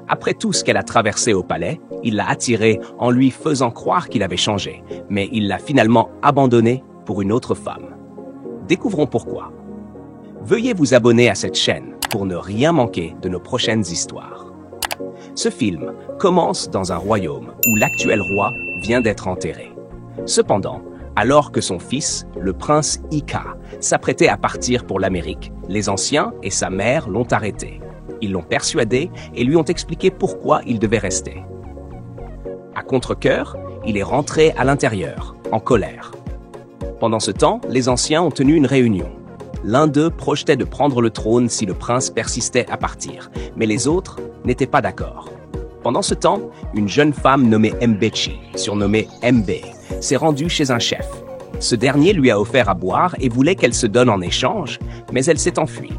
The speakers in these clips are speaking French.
Après tout ce qu'elle a traversé au palais, il l'a attirée en lui faisant croire qu'il avait changé, mais il l'a finalement abandonnée pour une autre femme. Découvrons pourquoi. Veuillez vous abonner à cette chaîne pour ne rien manquer de nos prochaines histoires. Ce film commence dans un royaume où l'actuel roi vient d'être enterré. Cependant, alors que son fils, le prince Ika, s'apprêtait à partir pour l'Amérique, les anciens et sa mère l'ont arrêté. Ils l'ont persuadé et lui ont expliqué pourquoi il devait rester. À contre-cœur, il est rentré à l'intérieur, en colère. Pendant ce temps, les anciens ont tenu une réunion. L'un d'eux projetait de prendre le trône si le prince persistait à partir, mais les autres n'étaient pas d'accord. Pendant ce temps, une jeune femme nommée Mbechi, surnommée Mb, s'est rendue chez un chef. Ce dernier lui a offert à boire et voulait qu'elle se donne en échange, mais elle s'est enfuie.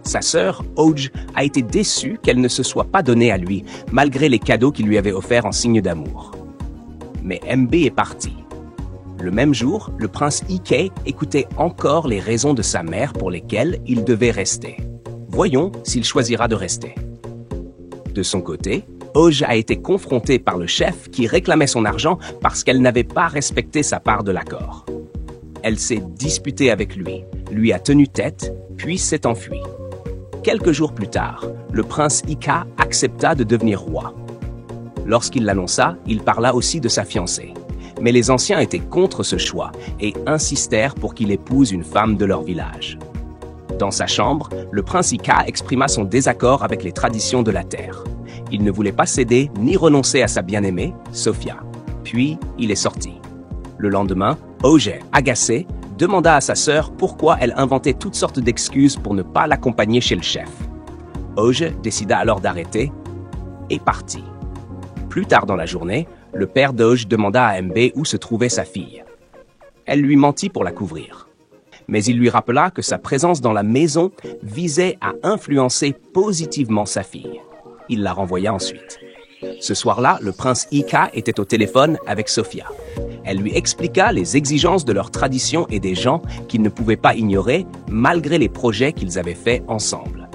Sa sœur, Oj, a été déçue qu'elle ne se soit pas donnée à lui, malgré les cadeaux qu'il lui avait offerts en signe d'amour. Mais Mb est parti. Le même jour, le prince Ike écoutait encore les raisons de sa mère pour lesquelles il devait rester. Voyons s'il choisira de rester. De son côté, Oj a été confrontée par le chef qui réclamait son argent parce qu'elle n'avait pas respecté sa part de l'accord. Elle s'est disputée avec lui a tenu tête, puis s'est enfuie. Quelques jours plus tard, le prince Ika accepta de devenir roi. Lorsqu'il l'annonça, il parla aussi de sa fiancée. Mais les anciens étaient contre ce choix et insistèrent pour qu'il épouse une femme de leur village. Dans sa chambre, le prince Ika exprima son désaccord avec les traditions de la terre. Il ne voulait pas céder ni renoncer à sa bien-aimée, Sophia. Puis, il est sorti. Le lendemain, Oj, agacé, demanda à sa sœur pourquoi elle inventait toutes sortes d'excuses pour ne pas l'accompagner chez le chef. Oj décida alors d'arrêter et partit. Plus tard dans la journée, le père d'Oj demanda à Mb où se trouvait sa fille. Elle lui mentit pour la couvrir. Mais il lui rappela que sa présence dans la maison visait à influencer positivement sa fille. Il la renvoya ensuite. Ce soir-là, le prince Ika était au téléphone avec Sophia. Elle lui expliqua les exigences de leur tradition et des gens qu'ils ne pouvaient pas ignorer malgré les projets qu'ils avaient faits ensemble.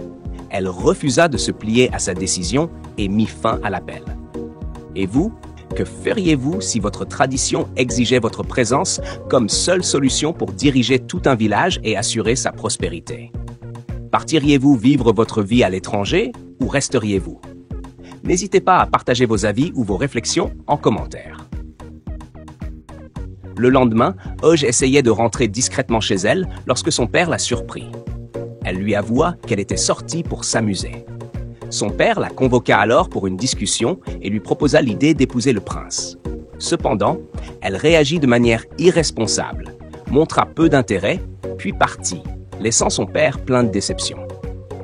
Elle refusa de se plier à sa décision et mit fin à l'appel. Et vous, que feriez-vous si votre tradition exigeait votre présence comme seule solution pour diriger tout un village et assurer sa prospérité? Partiriez-vous vivre votre vie à l'étranger ou resteriez-vous? N'hésitez pas à partager vos avis ou vos réflexions en commentaire. Le lendemain, Oj essayait de rentrer discrètement chez elle lorsque son père l'a surpris. Elle lui avoua qu'elle était sortie pour s'amuser. Son père la convoqua alors pour une discussion et lui proposa l'idée d'épouser le prince. Cependant, elle réagit de manière irresponsable, montra peu d'intérêt, puis partit, laissant son père plein de déception.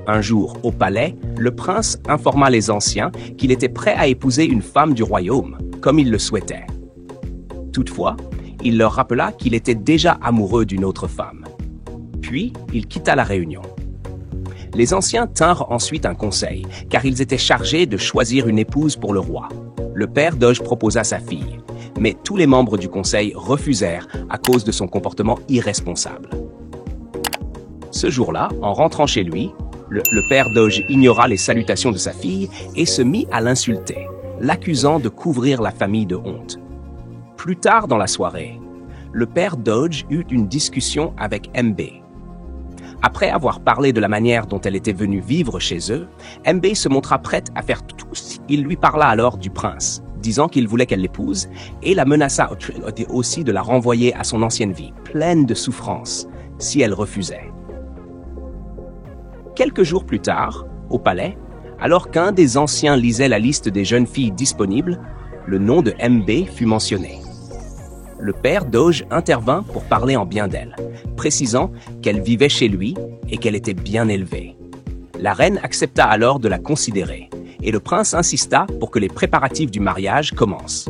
Un jour, au palais, le prince informa les anciens qu'il était prêt à épouser une femme du royaume, comme il le souhaitait. Toutefois, il leur rappela qu'il était déjà amoureux d'une autre femme. Puis, il quitta la réunion. Les anciens tinrent ensuite un conseil, car ils étaient chargés de choisir une épouse pour le roi. Le père d'Oj proposa sa fille, mais tous les membres du conseil refusèrent à cause de son comportement irresponsable. Ce jour-là, en rentrant chez lui, le père d'Oj ignora les salutations de sa fille et se mit à l'insulter, l'accusant de couvrir la famille de honte. Plus tard dans la soirée, le père d'Oj eut une discussion avec Mb. Après avoir parlé de la manière dont elle était venue vivre chez eux, Mb se montra prête à faire tout. Il lui parla alors du prince, disant qu'il voulait qu'elle l'épouse, et la menaça aussi de la renvoyer à son ancienne vie, pleine de souffrances, si elle refusait. Quelques jours plus tard, au palais, alors qu'un des anciens lisait la liste des jeunes filles disponibles, le nom de Mb fut mentionné. Le père d'Oj intervint pour parler en bien d'elle, précisant qu'elle vivait chez lui et qu'elle était bien élevée. La reine accepta alors de la considérer, et le prince insista pour que les préparatifs du mariage commencent.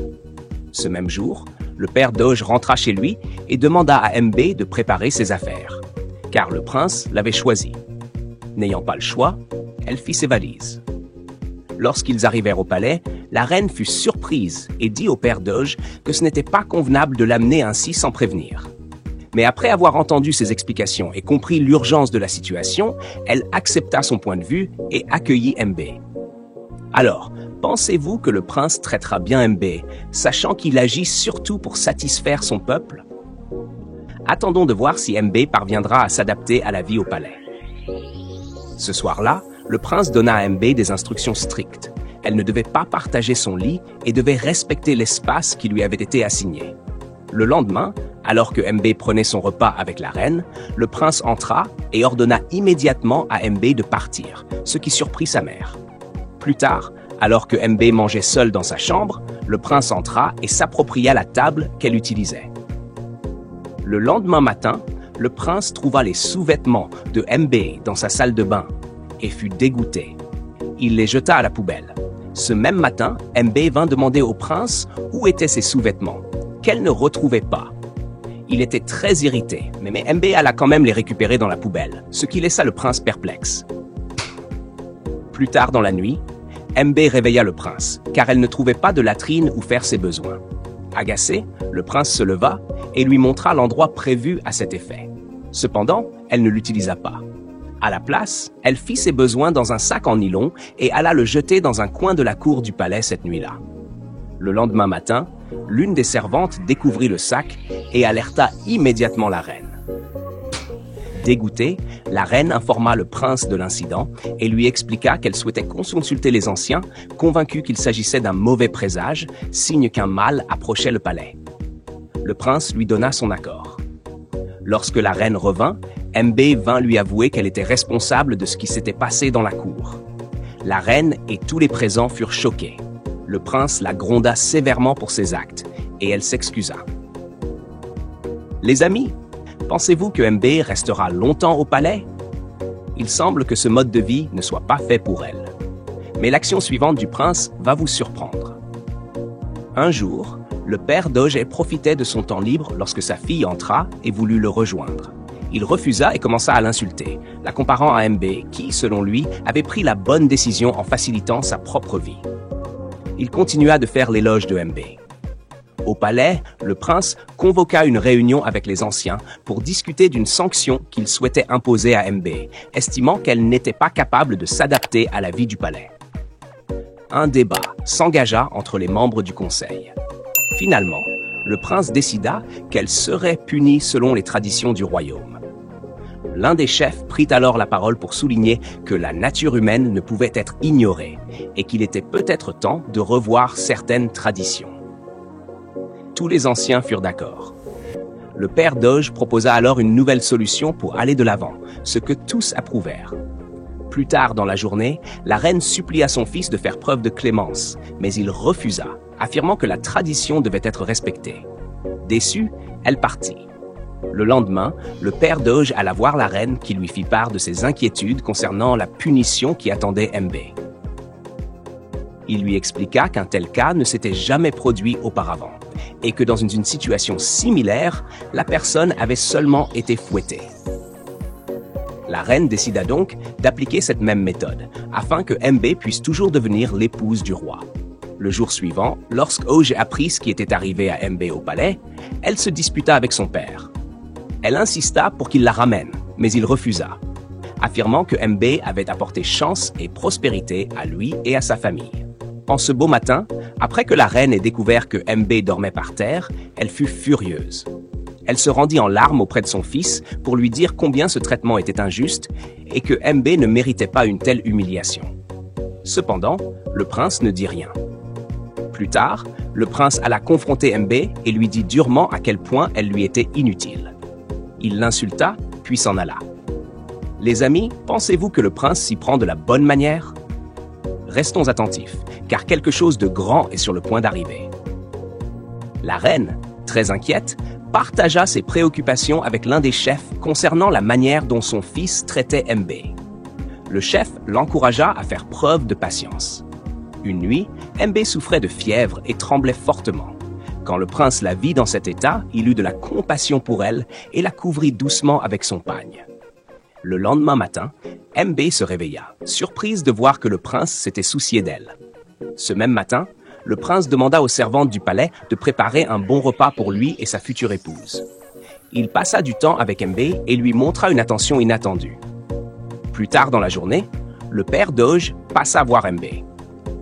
Ce même jour, le père d'Oj rentra chez lui et demanda à Mb de préparer ses affaires, car le prince l'avait choisi. N'ayant pas le choix, elle fit ses valises. Lorsqu'ils arrivèrent au palais, la reine fut surprise et dit au père d'Oj que ce n'était pas convenable de l'amener ainsi sans prévenir. Mais après avoir entendu ses explications et compris l'urgence de la situation, elle accepta son point de vue et accueillit Mb. Alors, pensez-vous que le prince traitera bien MB, sachant qu'il agit surtout pour satisfaire son peuple? Attendons de voir si MB parviendra à s'adapter à la vie au palais. Ce soir-là, le prince donna à MB des instructions strictes. Elle ne devait pas partager son lit et devait respecter l'espace qui lui avait été assigné. Le lendemain, alors que MB prenait son repas avec la reine, le prince entra et ordonna immédiatement à MB de partir, ce qui surprit sa mère. Plus tard, alors que MB mangeait seul dans sa chambre, le prince entra et s'appropria la table qu'elle utilisait. Le lendemain matin, le prince trouva les sous-vêtements de MB dans sa salle de bain et fut dégoûté. Il les jeta à la poubelle. Ce même matin, MB vint demander au prince où étaient ses sous-vêtements, qu'elle ne retrouvait pas. Il était très irrité, mais MB alla quand même les récupérer dans la poubelle, ce qui laissa le prince perplexe. Plus tard dans la nuit, MB réveilla le prince, car elle ne trouvait pas de latrine où faire ses besoins. Agacé, le prince se leva et lui montra l'endroit prévu à cet effet. Cependant, elle ne l'utilisa pas. À la place, elle fit ses besoins dans un sac en nylon et alla le jeter dans un coin de la cour du palais cette nuit-là. Le lendemain matin, l'une des servantes découvrit le sac et alerta immédiatement la reine. Dégoûtée, la reine informa le prince de l'incident et lui expliqua qu'elle souhaitait consulter les anciens, convaincue qu'il s'agissait d'un mauvais présage, signe qu'un mal approchait le palais. Le prince lui donna son accord. Lorsque la reine revint, MB vint lui avouer qu'elle était responsable de ce qui s'était passé dans la cour. La reine et tous les présents furent choqués. Le prince la gronda sévèrement pour ses actes et elle s'excusa. Les amis, pensez-vous que MB restera longtemps au palais? Il semble que ce mode de vie ne soit pas fait pour elle. Mais l'action suivante du prince va vous surprendre. Un jour, le père Doge profitait de son temps libre lorsque sa fille entra et voulut le rejoindre. Il refusa et commença à l'insulter, la comparant à MB qui, selon lui, avait pris la bonne décision en facilitant sa propre vie. Il continua de faire l'éloge de MB. Au palais, le prince convoqua une réunion avec les anciens pour discuter d'une sanction qu'il souhaitait imposer à MB, estimant qu'elle n'était pas capable de s'adapter à la vie du palais. Un débat s'engagea entre les membres du conseil. Finalement, le prince décida qu'elle serait punie selon les traditions du royaume. L'un des chefs prit alors la parole pour souligner que la nature humaine ne pouvait être ignorée et qu'il était peut-être temps de revoir certaines traditions. Tous les anciens furent d'accord. Le père Doge proposa alors une nouvelle solution pour aller de l'avant, ce que tous approuvèrent. Plus tard dans la journée, la reine supplia son fils de faire preuve de clémence, mais il refusa, affirmant que la tradition devait être respectée. Déçue, elle partit. Le lendemain, le père Doge alla voir la reine qui lui fit part de ses inquiétudes concernant la punition qui attendait MB. Il lui expliqua qu'un tel cas ne s'était jamais produit auparavant et que dans une situation similaire, la personne avait seulement été fouettée. La reine décida donc d'appliquer cette même méthode afin que MB puisse toujours devenir l'épouse du roi. Le jour suivant, lorsque Doge apprit ce qui était arrivé à MB au palais, elle se disputa avec son père. Elle insista pour qu'il la ramène, mais il refusa, affirmant que MB avait apporté chance et prospérité à lui et à sa famille. En ce beau matin, après que la reine ait découvert que MB dormait par terre, elle fut furieuse. Elle se rendit en larmes auprès de son fils pour lui dire combien ce traitement était injuste et que MB ne méritait pas une telle humiliation. Cependant, le prince ne dit rien. Plus tard, le prince alla confronter MB et lui dit durement à quel point elle lui était inutile. Il l'insulta, puis s'en alla. Les amis, pensez-vous que le prince s'y prend de la bonne manière? Restons attentifs, car quelque chose de grand est sur le point d'arriver. La reine, très inquiète, partagea ses préoccupations avec l'un des chefs concernant la manière dont son fils traitait MB. Le chef l'encouragea à faire preuve de patience. Une nuit, MB souffrait de fièvre et tremblait fortement. Quand le prince la vit dans cet état, il eut de la compassion pour elle et la couvrit doucement avec son pagne. Le lendemain matin, MB se réveilla, surprise de voir que le prince s'était soucié d'elle. Ce même matin, le prince demanda aux servantes du palais de préparer un bon repas pour lui et sa future épouse. Il passa du temps avec MB et lui montra une attention inattendue. Plus tard dans la journée, le père Doge passa voir MB.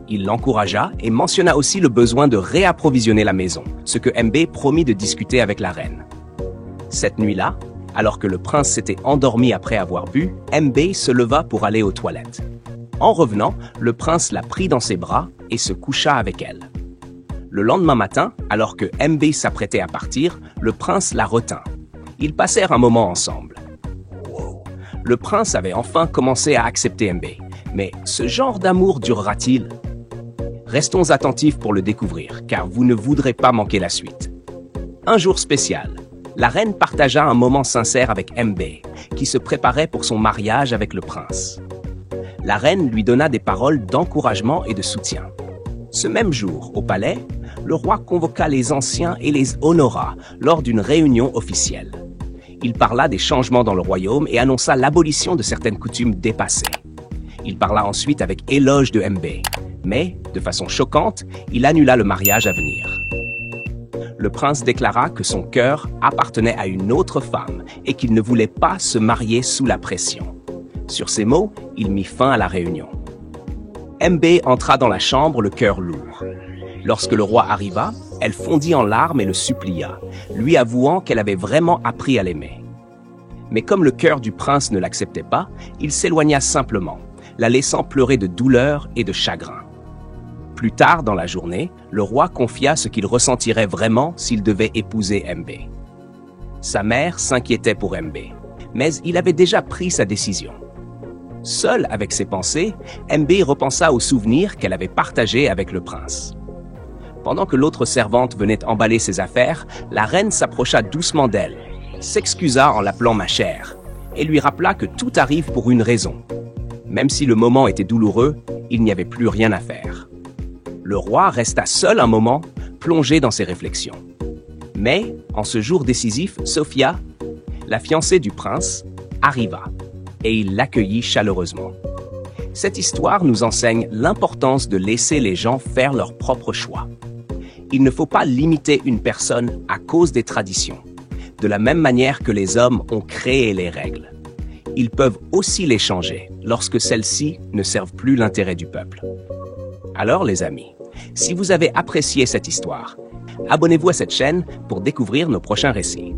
Il l'encouragea et mentionna aussi le besoin de réapprovisionner la maison, ce que Mbe promit de discuter avec la reine. Cette nuit-là, alors que le prince s'était endormi après avoir bu, Mbe se leva pour aller aux toilettes. En revenant, le prince la prit dans ses bras et se coucha avec elle. Le lendemain matin, alors que Mbe s'apprêtait à partir, le prince la retint. Ils passèrent un moment ensemble. Le prince avait enfin commencé à accepter Mbe, mais ce genre d'amour durera-t-il? Restons attentifs pour le découvrir, car vous ne voudrez pas manquer la suite. Un jour spécial, la reine partagea un moment sincère avec Mbe, qui se préparait pour son mariage avec le prince. La reine lui donna des paroles d'encouragement et de soutien. Ce même jour, au palais, le roi convoqua les anciens et les honora lors d'une réunion officielle. Il parla des changements dans le royaume et annonça l'abolition de certaines coutumes dépassées. Il parla ensuite avec éloge de Mbe, mais, de façon choquante, il annula le mariage à venir. Le prince déclara que son cœur appartenait à une autre femme et qu'il ne voulait pas se marier sous la pression. Sur ces mots, il mit fin à la réunion. Mbe entra dans la chambre le cœur lourd. Lorsque le roi arriva, elle fondit en larmes et le supplia, lui avouant qu'elle avait vraiment appris à l'aimer. Mais comme le cœur du prince ne l'acceptait pas, il s'éloigna simplement, la laissant pleurer de douleur et de chagrin. Plus tard dans la journée, le roi confia ce qu'il ressentirait vraiment s'il devait épouser Mbe. Sa mère s'inquiétait pour Mbe, mais il avait déjà pris sa décision. Seule avec ses pensées, Mbe repensa aux souvenirs qu'elle avait partagés avec le prince. Pendant que l'autre servante venait emballer ses affaires, la reine s'approcha doucement d'elle, s'excusa en l'appelant ma chère, et lui rappela que tout arrive pour une raison. Même si le moment était douloureux, il n'y avait plus rien à faire. Le roi resta seul un moment, plongé dans ses réflexions. Mais, en ce jour décisif, Sophia, la fiancée du prince, arriva, et il l'accueillit chaleureusement. Cette histoire nous enseigne l'importance de laisser les gens faire leurs propres choix. Il ne faut pas limiter une personne à cause des traditions, de la même manière que les hommes ont créé les règles. Ils peuvent aussi les changer lorsque celles-ci ne servent plus l'intérêt du peuple. Alors les amis, si vous avez apprécié cette histoire, abonnez-vous à cette chaîne pour découvrir nos prochains récits.